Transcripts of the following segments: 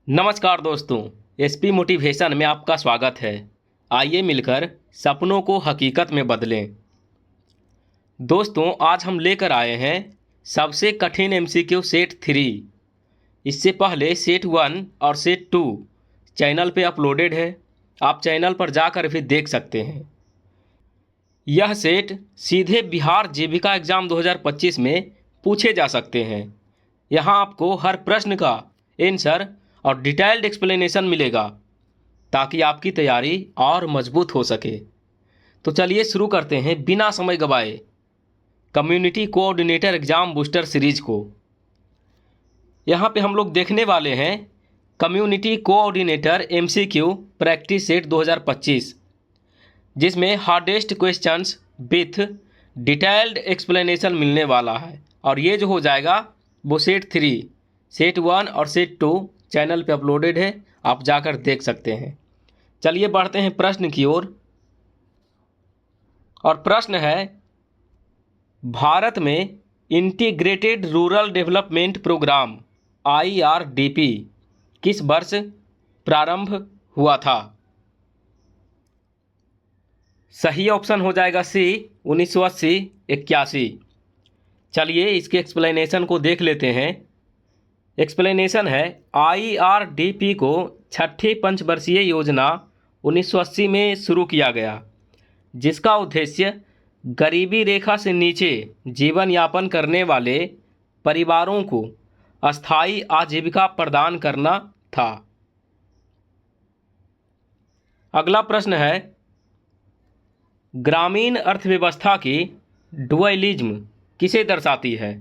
नमस्कार दोस्तों, SP motivation में आपका स्वागत है। आइए मिलकर सपनों को हकीकत में बदलें। दोस्तों, आज हम लेकर आए हैं सबसे कठिन एमसीक्यू सेट 3। इससे पहले सेट 1 और सेट 2 चैनल पे अपलोडेड है। आप चैनल पर जाकर भी देख सकते हैं। यह सेट सीधे बिहार जीविका एग्जाम 2025 में पूछे जा सकते हैं। यहाँ आपको हर प्रश्न का आंसर और डिटेल्ड एक्सप्लेनेशन मिलेगा ताकि आपकी तैयारी और मजबूत हो सके। तो चलिए शुरू करते हैं बिना समय गवाए community coordinator exam booster series को। यहाँ पे हम लोग देखने वाले हैं community coordinator MCQ practice set 2025, जिसमें hardest questions with detailed explanation मिलने वाला है। और ये जो हो जाएगा वो सेट 3, सेट 1 और सेट 2 चैनल पे अपलोडेड है, आप जाकर देख सकते हैं। चलिए बढ़ते हैं प्रश्न की ओर। और प्रश्न है, भारत में integrated rural development program IRDP किस वर्ष प्रारंभ हुआ था? सही ऑप्शन हो जाएगा सी 1980-81। चलिए इसके एक्सप्लेनेशन को देख लेते हैं। एक्सप्लेनेशन है, IRDP को छठी पंचवर्षीय योजना 1980 में शुरू किया गया, जिसका उद्देश्य गरीबी रेखा से नीचे जीवन यापन करने वाले परिवारों को अस्थायी आजीविका प्रदान करना था। अगला प्रश्न है, ग्रामीण अर्थव्यवस्था की डुअलिज्म किसे दर्शाती है?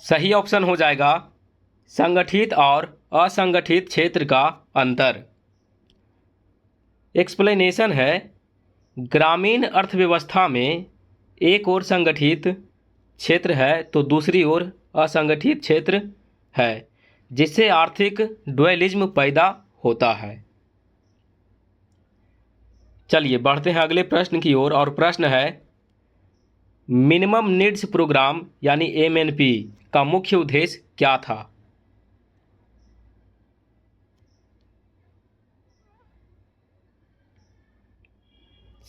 सही ऑप्शन हो जाएगा संगठित और असंगठित क्षेत्र का अंतर। एक्सप्लेनेशन है, ग्रामीण अर्थव्यवस्था में एक ओर संगठित क्षेत्र है तो दूसरी ओर असंगठित क्षेत्र है, जिससे आर्थिक डुअलिज्म पैदा होता है। चलिए बढ़ते हैं अगले प्रश्न की ओर। और प्रश्न है, मिनिमम नीड्स प्रोग्राम यानी MNP का मुख्य उद्देश्य क्या था?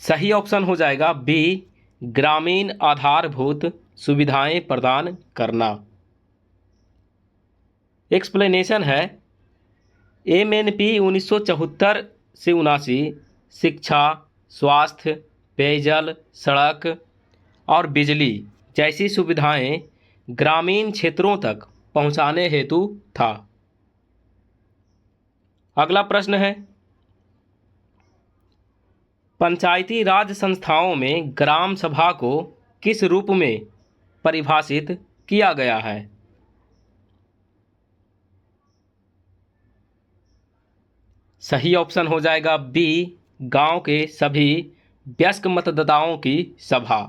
सही ऑप्शन हो जाएगा बी, ग्रामीण आधारभूत सुविधाएं प्रदान करना। एक्सप्लेनेशन है, MNP 1974 से 79 शिक्षा, स्वास्थ्य, पेयजल, सड़क और बिजली जैसी सुविधाएं ग्रामीण क्षेत्रों तक पहुंचाने हेतु था। अगला प्रश्न है, पंचायती राज संस्थाओं में ग्राम सभा को किस रूप में परिभाषित किया गया है? सही ऑप्शन हो जाएगा बी, गांव के सभी वयस्क मतदाताओं की सभा।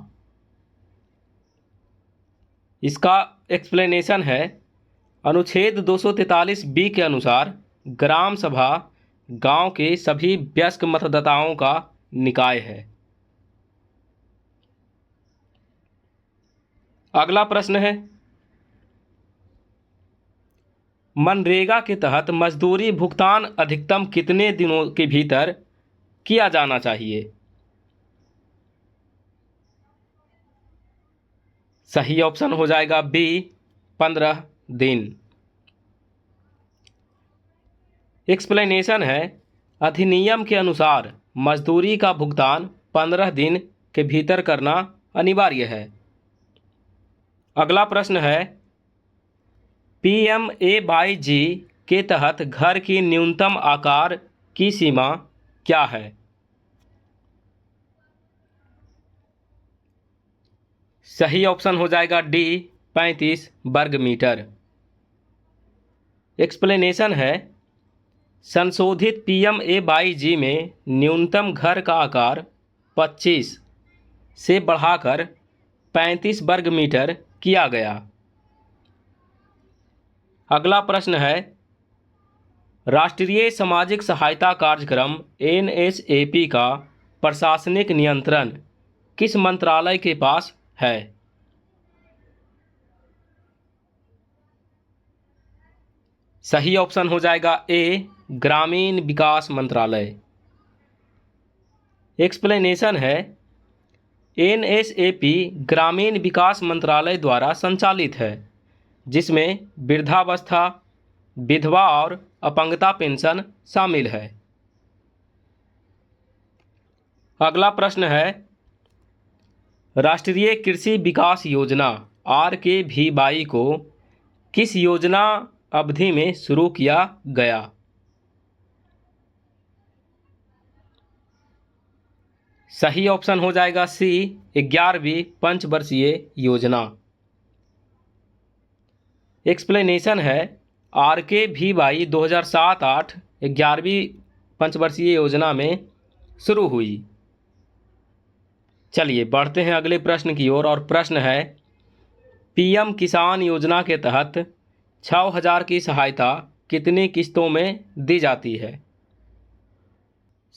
इसका एक्सप्लेनेशन है, अनुच्छेद 243 बी के अनुसार ग्राम सभा गांव के सभी वयस्क मतदाताओं का निकाय है। अगला प्रश्न है, मनरेगा के तहत मजदूरी भुगतान अधिकतम कितने दिनों के भीतर किया जाना चाहिए? सही ऑप्शन हो जाएगा बी, 15 दिन। एक्सप्लेनेशन है, अधिनियम के अनुसार मजदूरी का भुगतान 15 दिन के भीतर करना अनिवार्य है। अगला प्रश्न है, PMAY-G के तहत घर की न्यूनतम आकार की सीमा क्या है? सही ऑप्शन हो जाएगा डी, 35 वर्ग मीटर। एक्सप्लेनेशन है, संशोधित PMAY-G में न्यूनतम घर का आकार 25 से बढ़ाकर 35 वर्ग मीटर किया गया। अगला प्रश्न है, राष्ट्रीय सामाजिक सहायता कार्यक्रम NSAP का प्रशासनिक नियंत्रण किस मंत्रालय के पास है? सही ऑप्शन हो जाएगा ए, ग्रामीण विकास मंत्रालय। एक्सप्लेनेशन है, एनएसएपी ग्रामीण विकास मंत्रालय द्वारा संचालित है, जिसमें वृद्धावस्था, विधवा और अपंगता पेंशन शामिल है। अगला प्रश्न है, राष्ट्रीय कृषि विकास योजना RKVY को किस योजना अवधि में शुरू किया गया? सही ऑप्शन हो जाएगा सी, 11वीं पंचवर्षीय योजना। एक्सप्लेनेशन है, RKVY 2007-08 11वीं पंचवर्षीय योजना में शुरू हुई। चलिए बढ़ते हैं अगले प्रश्न की ओर, और प्रश्न है, PM किसान योजना के तहत 6000 की सहायता कितनी किस्तों में दी जाती है?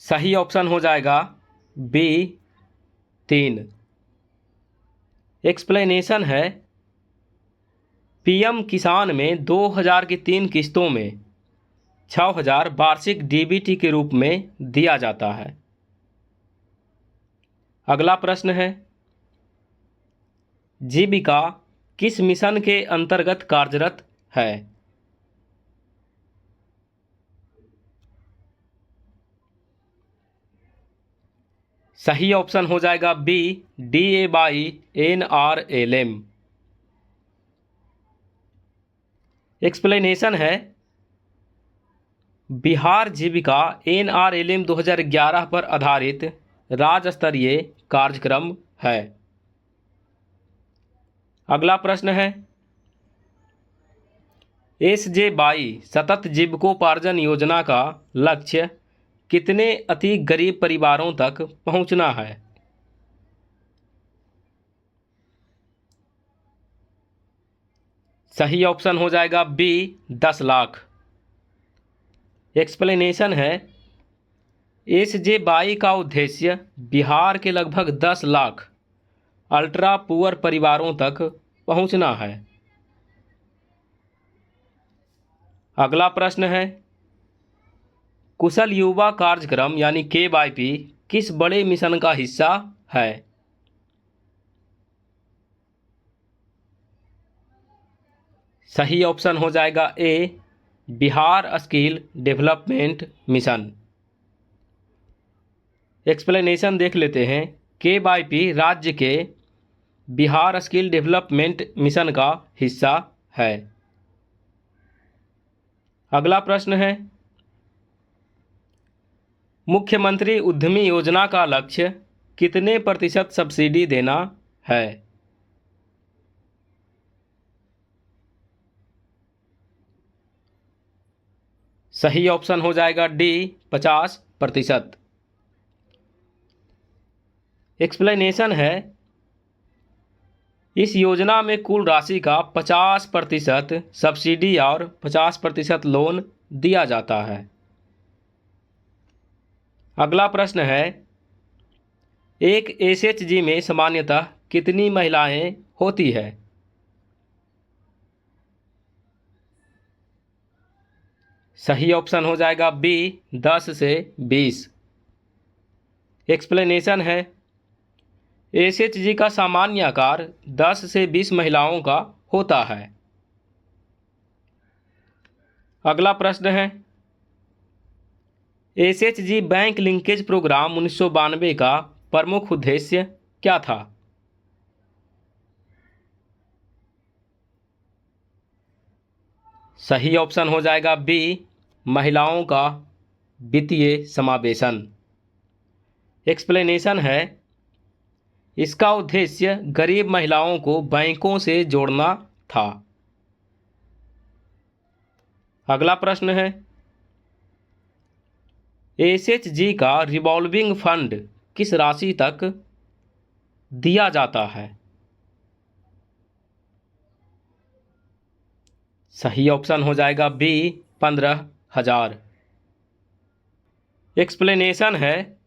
सही ऑप्शन हो जाएगा बी, 3। एक्सप्लेनेशन है, PM किसान में 2000 की 3 किस्तों में 6000 वार्षिक DBT के रूप में दिया जाता है। अगला प्रश्न है, जीविका किस मिशन के अंतर्गत कार्यरत है? सही ऑप्शन हो जाएगा बी, DA/NRLM। एक्सप्लेनेशन है, बिहार जीविका NRLM 2011 पर आधारित राज्य स्तरीय कार्यक्रम है। अगला प्रश्न है, SJY सतत जीविकोपार्जन योजना का लक्ष्य कितने अति गरीब परिवारों तक पहुंचना है? सही ऑप्शन हो जाएगा बी, 10 लाख। एक्सप्लेनेशन है, SJY का उद्देश्य बिहार के लगभग 10 लाख अल्ट्रा पुअर परिवारों तक पहुंचना है। अगला प्रश्न है, कुशल युवा कार्यक्रम यानी KYP किस बड़े मिशन का हिस्सा है? सही ऑप्शन हो जाएगा A, Bihar skill development mission. Explanation देख लेते हैं, KYP राज्य के बिहार स्किल डेवलपमेंट मिशन का हिस्सा है। अगला प्रश्न है, मुख्यमंत्री उद्यमी योजना का लक्ष्य कितने % सब्सिडी देना है? सही ऑप्शन हो जाएगा डी, 50%। एक्सप्लेनेशन है, इस योजना में कुल राशि का 50% सब्सिडी और 50% लोन दिया जाता है। अगला प्रश्न है, एक SHG में सामान्यतः कितनी महिलाएं होती है? सही ऑप्शन हो जाएगा बी, 10 से 20। एक्सप्लेनेशन है, SHG का सामान्य आकार 10 से 20 महिलाओं का होता है। अगला प्रश्न है, SHG बैंक लिंकेज प्रोग्राम 1992 का प्रमुख उद्देश्य क्या था? सही ऑप्शन हो जाएगा बी, महिलाओं का वित्तीय समावेशन। एक्सप्लेनेशन है, इसका उद्देश्य गरीब महिलाओं को बैंकों से जोड़ना था। अगला प्रश्न है, SHG का रिवॉल्विंग फंड किस राशि तक दिया जाता है? सही ऑप्शन हो जाएगा बी, 15,000। एक्सप्लेनेशन है,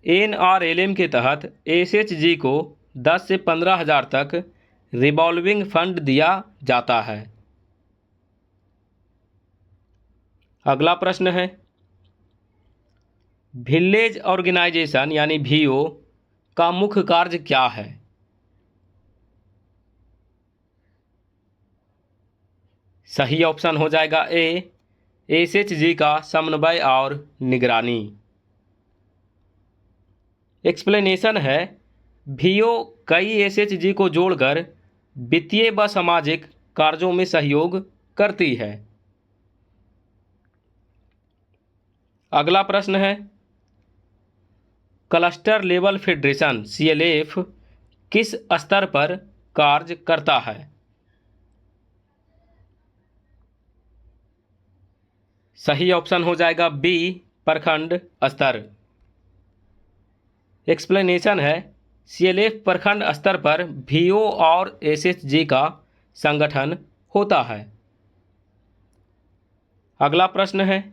NRLM के तहत SHG को 10 से 15,000 तक रिवॉल्विंग फंड दिया जाता है। अगला प्रश्न है, विलेज ऑर्गेनाइजेशन यानी वीओ का मुख्य कार्य क्या है? सही ऑप्शन हो जाएगा ए, एसएचजी का समन्वय और निगरानी। एक्सप्लेनेशन है, वीओ कई एसएचजी को जोड़कर वित्तीय व सामाजिक कार्यों में सहयोग करती है। अगला प्रश्न है, क्लस्टर लेवल फेडरेशन सीएलएफ किस स्तर पर कार्य करता है? सही ऑप्शन हो जाएगा बी, प्रखंड स्तर। एक्सप्लेनेशन है, सीएलएफ प्रखंड स्तर पर वीओ और एसएचजी का संगठन होता है। अगला प्रश्न है,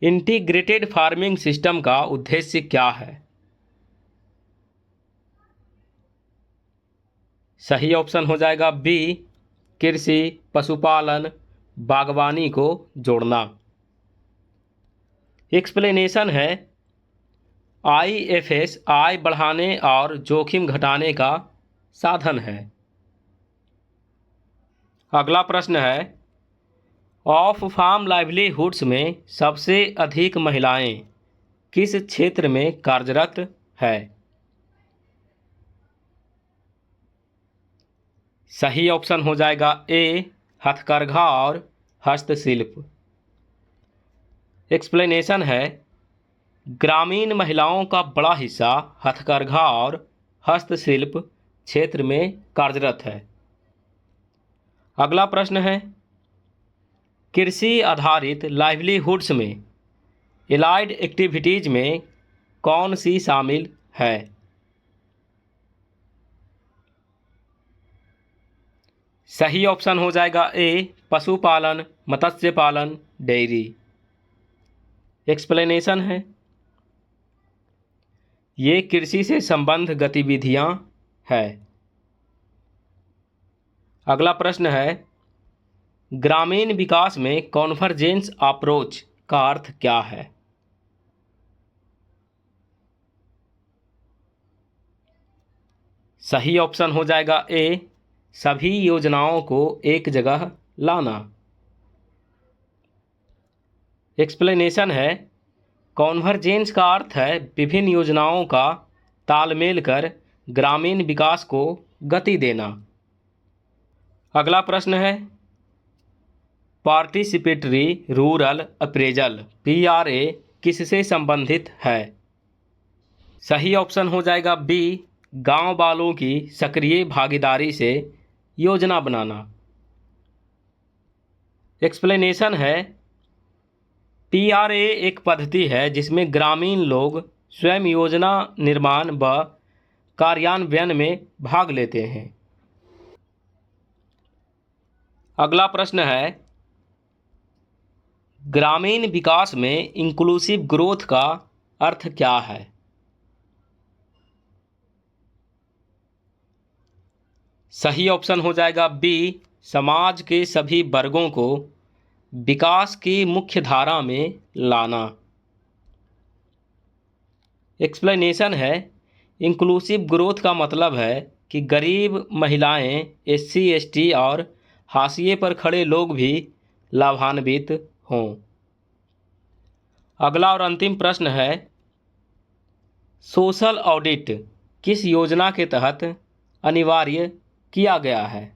इंटीग्रेटेड फार्मिंग सिस्टम का उद्देश्य क्या है? सही ऑप्शन हो जाएगा बी, कृषि, पशुपालन, बागवानी को जोड़ना। एक्सप्लेनेशन है, आईएफएस आय बढ़ाने और जोखिम घटाने का साधन है। अगला प्रश्न है, ऑफ फार्म लाइवलीहुड्स में सबसे अधिक महिलाएं किस क्षेत्र में कार्यरत है? सही ऑप्शन हो जाएगा ए, हथकरघा और हस्तशिल्प। एक्सप्लेनेशन है, ग्रामीण महिलाओं का बड़ा हिस्सा हथकरघा और हस्तशिल्प क्षेत्र में कार्यरत है। अगला प्रश्न है, कृषि आधारित लाइवलीहुड्स में एलाइड एक्टिविटीज में कौन सी शामिल है? सही ऑप्शन हो जाएगा ए, पशुपालन, मत्स्य पालन, डेयरी। एक्सप्लेनेशन है, ये कृषि से संबंध गतिविधियां है। अगला प्रश्न है, ग्रामीण विकास में कॉन्वर्जेंस अप्रोच का अर्थ क्या है? सही ऑप्शन हो जाएगा ए, सभी योजनाओं को एक जगह लाना। एक्सप्लेनेशन है, कॉन्वर्जेंस का अर्थ है विभिन्न योजनाओं का तालमेल कर ग्रामीण विकास को गति देना। अगला प्रश्न है, पार्टिसिपेटरी रूरल अप्रेजल पीआरए किससे संबंधित है? सही ऑप्शन हो जाएगा बी, गांव वालों की सक्रिय भागीदारी से योजना बनाना। एक्सप्लेनेशन है, पीआरए एक पद्धति है जिसमें ग्रामीण लोग स्वयं योजना निर्माण व कार्यान्वयन में भाग लेते हैं। अगला प्रश्न है, ग्रामीण विकास में इंक्लूसिव ग्रोथ का अर्थ क्या है? सही ऑप्शन हो जाएगा बी, समाज के सभी वर्गों को विकास की मुख्य धारा में लाना। एक्सप्लेनेशन है, इंक्लूसिव ग्रोथ का मतलब है कि गरीब, महिलाएं, एससी, एसटी और हाशिए पर खड़े लोग भी लाभान्वित हों। अगला और अंतिम प्रश्न है, सोशल ऑडिट किस योजना के तहत अनिवार्य किया गया है?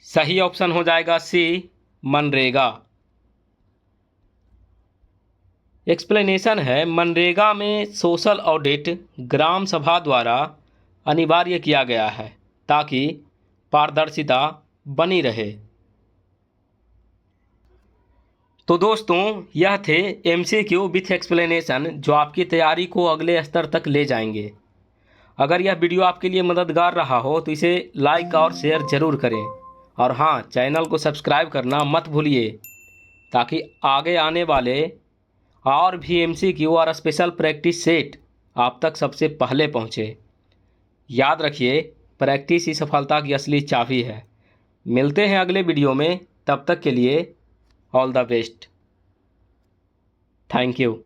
सही ऑप्शन हो जाएगा सी, मनरेगा। एक्सप्लेनेशन है, मनरेगा में सोशल ऑडिट ग्राम सभा द्वारा अनिवार्य किया गया है ताकि पारदर्शिता बनी रहे। तो दोस्तों, यह थे एमसीक्यू विथ एक्सप्लेनेशन जो आपकी तैयारी को अगले स्तर तक ले जाएंगे। अगर यह वीडियो आपके लिए मददगार रहा हो तो इसे लाइक और शेयर ज़रूर करें, और हाँ, चैनल को सब्सक्राइब करना मत भूलिए ताकि आगे आने वाले और भी एमसीक्यू और स्पेशल प्रैक्टिस सेट आप तक सबसे पहले पहुँचे। याद रखिए, प्रैक्टिस ही सफलता की असली चाबी है। मिलते हैं अगले वीडियो में, तब तक के लिए all the best. Thank you.